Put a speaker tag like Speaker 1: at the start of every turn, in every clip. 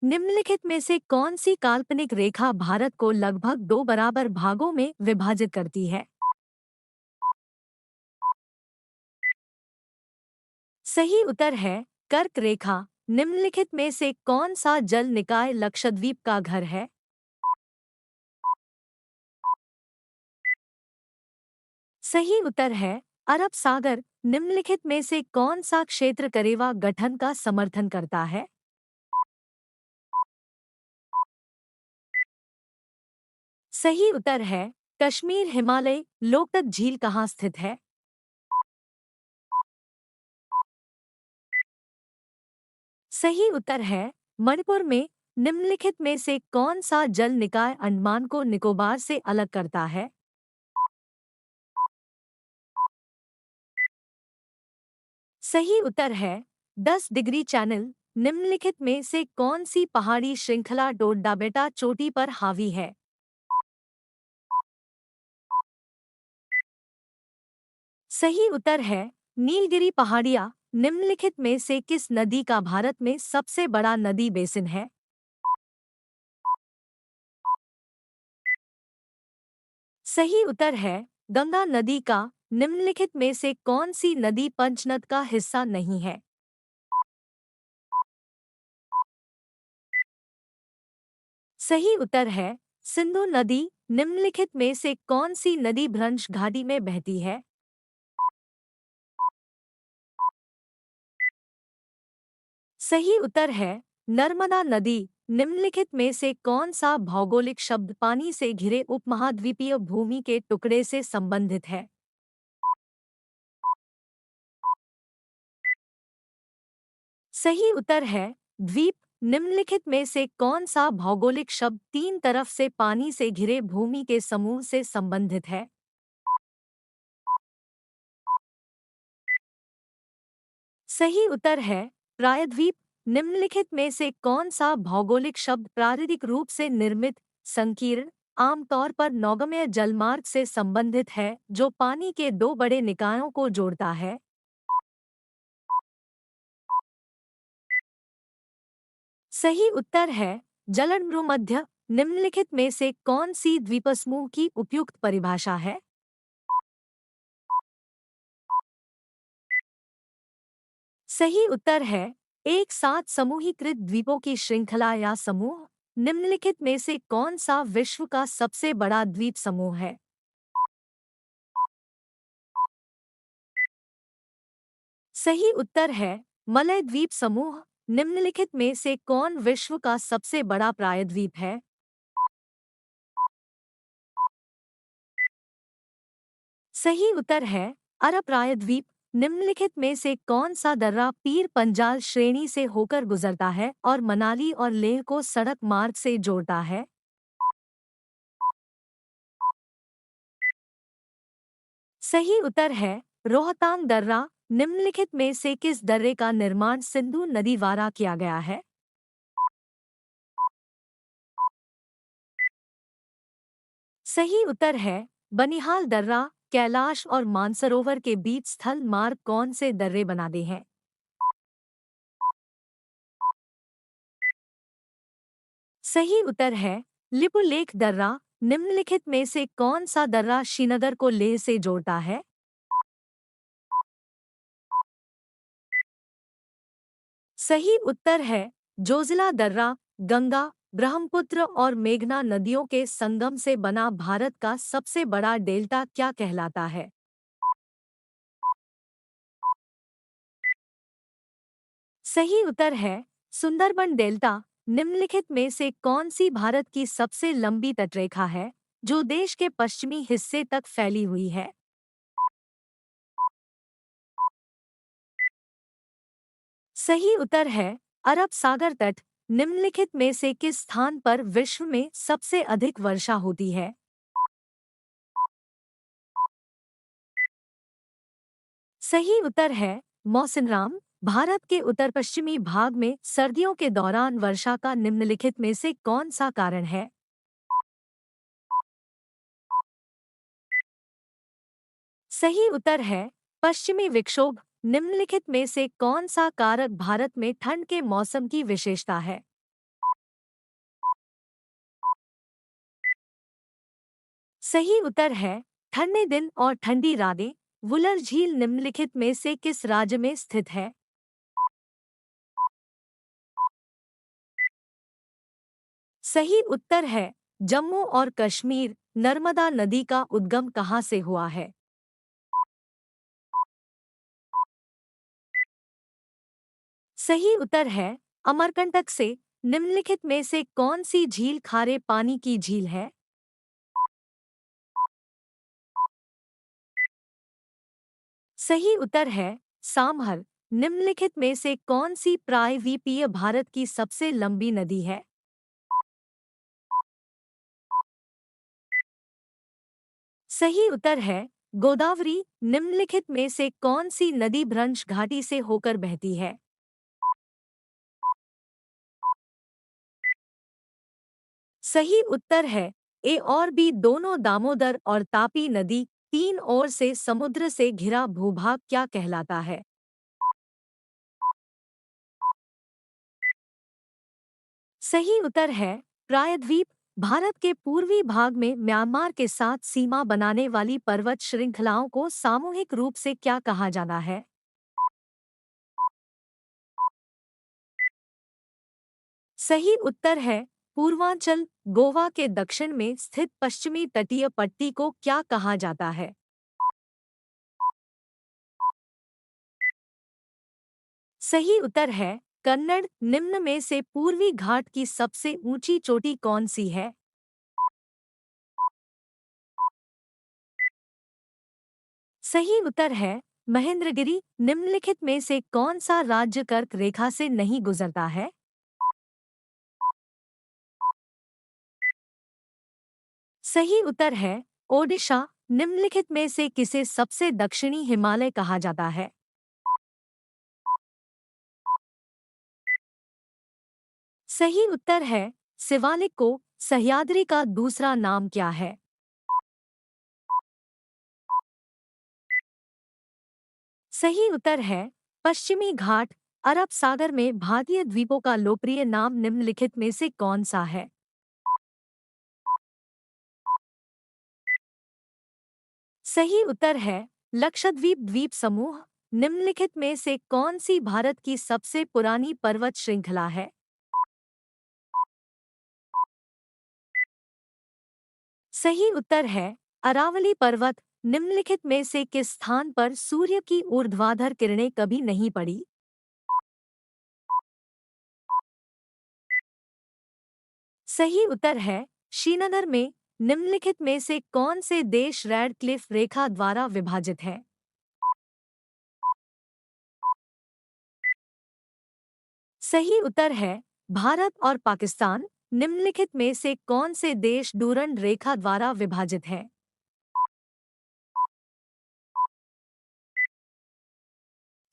Speaker 1: निम्नलिखित में से कौन सी काल्पनिक रेखा भारत को लगभग दो बराबर भागों में विभाजित करती है? सही उत्तर है कर्क रेखा। निम्नलिखित में से कौन सा जल निकाय लक्षद्वीप का घर है? सही उत्तर है अरब सागर। निम्नलिखित में से कौन सा क्षेत्र करेवा गठन का समर्थन करता है? सही उत्तर है कश्मीर हिमालय। लोकतक झील कहाँ स्थित है? सही उत्तर है मणिपुर में। निम्नलिखित में से कौन सा जल निकाय अंडमान को निकोबार से अलग करता है? सही उत्तर है 10 डिग्री चैनल। निम्नलिखित में से कौन सी पहाड़ी श्रृंखला डोड्डाबेटा चोटी पर हावी है? सही उत्तर है नीलगिरी पहाड़ियाँ। निम्नलिखित में से किस नदी का भारत में सबसे बड़ा नदी बेसिन है? सही उत्तर है गंगा नदी का। निम्नलिखित में से कौन सी नदी पंचनद का हिस्सा नहीं है? सही उत्तर है सिंधु नदी। निम्नलिखित में से कौन सी नदी भ्रंश घाटी में बहती है? सही उत्तर है नर्मदा नदी। निम्नलिखित में से कौन सा भौगोलिक शब्द पानी से घिरे उपमहाद्वीपीय भूमि के टुकड़े से संबंधित है? सही उत्तर है द्वीप। निम्नलिखित में से कौन सा भौगोलिक शब्द तीन तरफ से पानी से घिरे भूमि के समूह से संबंधित है? सही उत्तर है प्रायद्वीप। निम्नलिखित में से कौन सा भौगोलिक शब्द प्राकृतिक रूप से निर्मित संकीर्ण आमतौर पर नौगम्य जलमार्ग से संबंधित है जो पानी के दो बड़े निकायों को जोड़ता है? सही उत्तर है जलमृमध्य। निम्नलिखित में से कौन सी द्वीपसमूह की उपयुक्त परिभाषा है? सही उत्तर है एक साथ समूहीकृत द्वीपों की श्रृंखला या समूह। निम्नलिखित में से कौन सा विश्व का सबसे बड़ा द्वीप समूह है? सही उत्तर है मलय द्वीप समूह। निम्नलिखित में से कौन विश्व का सबसे बड़ा प्रायद्वीप है? सही उत्तर है अरब प्रायद्वीप। निम्नलिखित में से कौन सा दर्रा पीर पंजाल श्रेणी से होकर गुजरता है और मनाली और लेह को सड़क मार्ग से जोड़ता है? सही उत्तर है रोहतांग दर्रा। निम्नलिखित में से किस दर्रे का निर्माण सिंधु नदी द्वारा किया गया है? सही उत्तर है बनिहाल दर्रा। कैलाश और मानसरोवर के बीच स्थल मार्ग कौन से दर्रे बनाते हैं? सही उत्तर है लिपुलेख दर्रा। निम्नलिखित में से कौन सा दर्रा श्रीनगर को लेह से जोड़ता है? सही उत्तर है जोजिला दर्रा। गंगा ब्रह्मपुत्र और मेघना नदियों के संगम से बना भारत का सबसे बड़ा डेल्टा क्या कहलाता है? सही उत्तर है सुंदरबन डेल्टा। निम्नलिखित में से कौन सी भारत की सबसे लंबी तटरेखा है जो देश के पश्चिमी हिस्से तक फैली हुई है? सही उत्तर है अरब सागर तट। निम्नलिखित में से किस स्थान पर विश्व में सबसे अधिक वर्षा होती है? सही उत्तर है मौसिनराम। भारत के उत्तर पश्चिमी भाग में सर्दियों के दौरान वर्षा का निम्नलिखित में से कौन सा कारण है? सही उत्तर है पश्चिमी विक्षोभ। निम्नलिखित में से कौन सा कारक भारत में ठंड के मौसम की विशेषता है? सही उत्तर है ठंडे दिन और ठंडी रातें। वुलर झील निम्नलिखित में से किस राज्य में स्थित है? सही उत्तर है जम्मू और कश्मीर। नर्मदा नदी का उद्गम कहाँ से हुआ है? सही उत्तर है अमरकंटक से। निम्नलिखित में से कौन सी झील खारे पानी की झील है? सही उत्तर है सामहर। निम्नलिखित में से कौन सी प्रायद्वीपीय भारत की सबसे लंबी नदी है? सही उत्तर है गोदावरी। निम्नलिखित में से कौन सी नदी भ्रंश घाटी से होकर बहती है? सही उत्तर है ए और बी दोनों। दामोदर और तापी नदी तीन ओर से समुद्र से घिरा भूभाग क्या कहलाता है? सही उत्तर है प्रायद्वीप। भारत के पूर्वी भाग में म्यांमार के साथ सीमा बनाने वाली पर्वत श्रृंखलाओं को सामूहिक रूप से क्या कहा जाता है? सही उत्तर है पूर्वांचल। गोवा के दक्षिण में स्थित पश्चिमी तटीय पट्टी को क्या कहा जाता है? सही उत्तर है कन्नड़। निम्न में से पूर्वी घाट की सबसे ऊंची चोटी कौन सी है? सही उत्तर है महेंद्रगिरी। निम्नलिखित में से कौन सा राज्य कर्क रेखा से नहीं गुजरता है? सही उत्तर है ओडिशा। निम्नलिखित में से किसे सबसे दक्षिणी हिमालय कहा जाता है? सही उत्तर है शिवालिक को। सह्याद्री का दूसरा नाम क्या है? सही उत्तर है पश्चिमी घाट। अरब सागर में भारतीय द्वीपों का लोकप्रिय नाम निम्नलिखित में से कौन सा है? सही उत्तर है लक्षद्वीप द्वीप समूह। निम्नलिखित में से कौन सी भारत की सबसे पुरानी पर्वत श्रृंखला है? सही उत्तर है अरावली पर्वत। निम्नलिखित में से किस स्थान पर सूर्य की ऊर्ध्वाधर किरणें कभी नहीं पड़ी? सही उत्तर है श्रीनगर में। निम्नलिखित में से कौन से देश रेड क्लिफ रेखा द्वारा विभाजित है? सही उत्तर है भारत और पाकिस्तान। निम्नलिखित में से कौन से देश डूरंड रेखा द्वारा विभाजित है?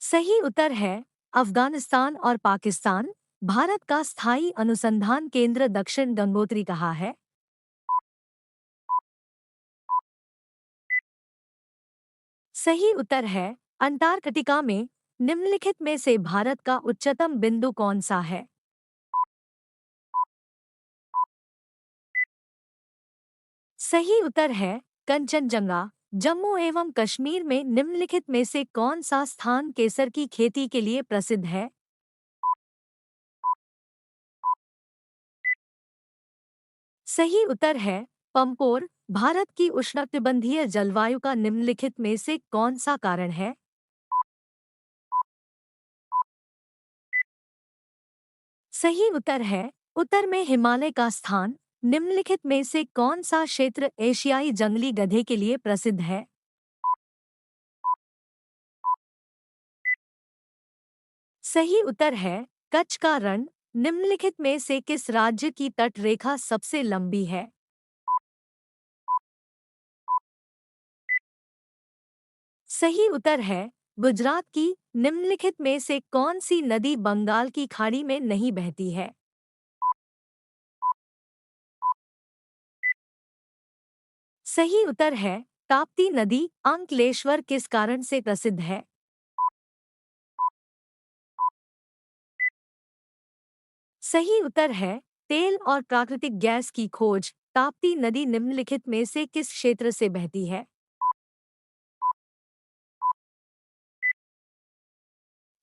Speaker 1: सही उत्तर है अफगानिस्तान और पाकिस्तान। भारत का स्थायी अनुसंधान केंद्र दक्षिण गंगोत्री कहाँ है? सही उत्तर है अंटार्कटिका में। निम्नलिखित में से भारत का उच्चतम बिंदु कौन सा है? सही उत्तर है कंचनजंगा। जम्मू एवं कश्मीर में निम्नलिखित में से कौन सा स्थान केसर की खेती के लिए प्रसिद्ध है? सही उत्तर है पंपोर। भारत की उष्णकटिबंधीय जलवायु का निम्नलिखित में से कौन सा कारण है? सही उत्तर है उत्तर में हिमालय का स्थान। निम्नलिखित में से कौन सा क्षेत्र एशियाई जंगली गधे के लिए प्रसिद्ध है? सही उत्तर है कच्छ का रण। निम्नलिखित में से किस राज्य की तट रेखा सबसे लंबी है? सही उत्तर है गुजरात की। निम्नलिखित में से कौन सी नदी बंगाल की खाड़ी में नहीं बहती है? सही उत्तर है ताप्ती नदी। अंकलेश्वर किस कारण से प्रसिद्ध है? सही उत्तर है तेल और प्राकृतिक गैस की खोज। ताप्ती नदी निम्नलिखित में से किस क्षेत्र से बहती है?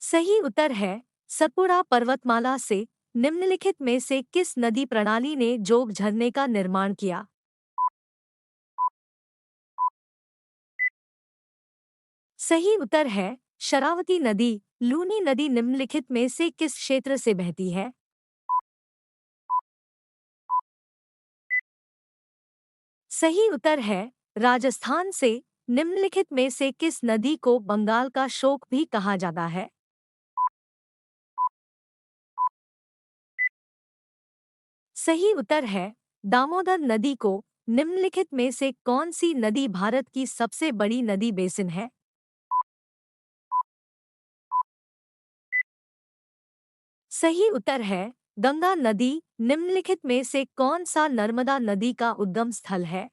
Speaker 1: सही उत्तर है सतपुड़ा पर्वतमाला से। निम्नलिखित में से किस नदी प्रणाली ने जोग झरने का निर्माण किया? सही उत्तर है शरावती नदी। लूनी नदी निम्नलिखित में से किस क्षेत्र से बहती है? सही उत्तर है राजस्थान से। निम्नलिखित में से किस नदी को बंगाल का शोक भी कहा जाता है? सही उत्तर है दामोदर नदी को। निम्नलिखित में से कौन सी नदी भारत की सबसे बड़ी नदी बेसिन है? सही उत्तर है गंगा नदी। निम्नलिखित में से कौन सा नर्मदा नदी का उद्गम स्थल है?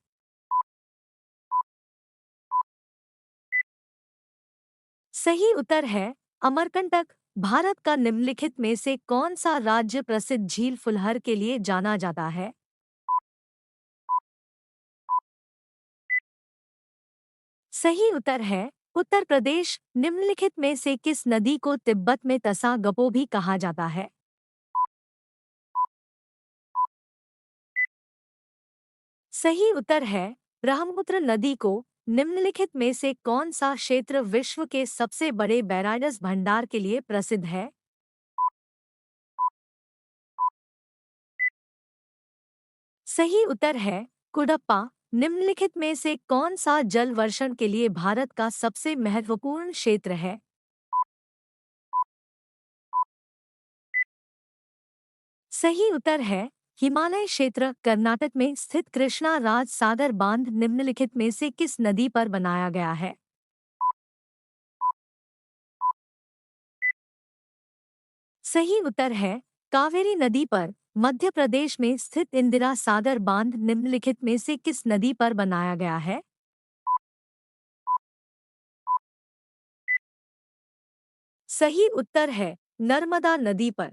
Speaker 1: सही उत्तर है अमरकंटक। भारत का निम्नलिखित में से कौन सा राज्य प्रसिद्ध झील फुलहर के लिए जाना जाता है? सही उत्तर है उत्तर प्रदेश। निम्नलिखित में से किस नदी को तिब्बत में तसा गपो भी कहा जाता है? सही उत्तर है ब्रह्मपुत्र नदी को। निम्नलिखित में से कौन सा क्षेत्र विश्व के सबसे बड़े बैराडस भंडार के लिए प्रसिद्ध है? सही उत्तर है कुडप्पा। निम्नलिखित में से कौन सा जल वर्षण के लिए भारत का सबसे महत्वपूर्ण क्षेत्र है? सही उत्तर है हिमालय क्षेत्र। कर्नाटक में स्थित कृष्णा राज सागर बांध निम्नलिखित में से किस नदी पर बनाया गया है? सही उत्तर है कावेरी नदी पर। मध्य प्रदेश में स्थित इंदिरा सागर बांध निम्नलिखित में से किस नदी पर बनाया गया है? सही उत्तर है नर्मदा नदी पर।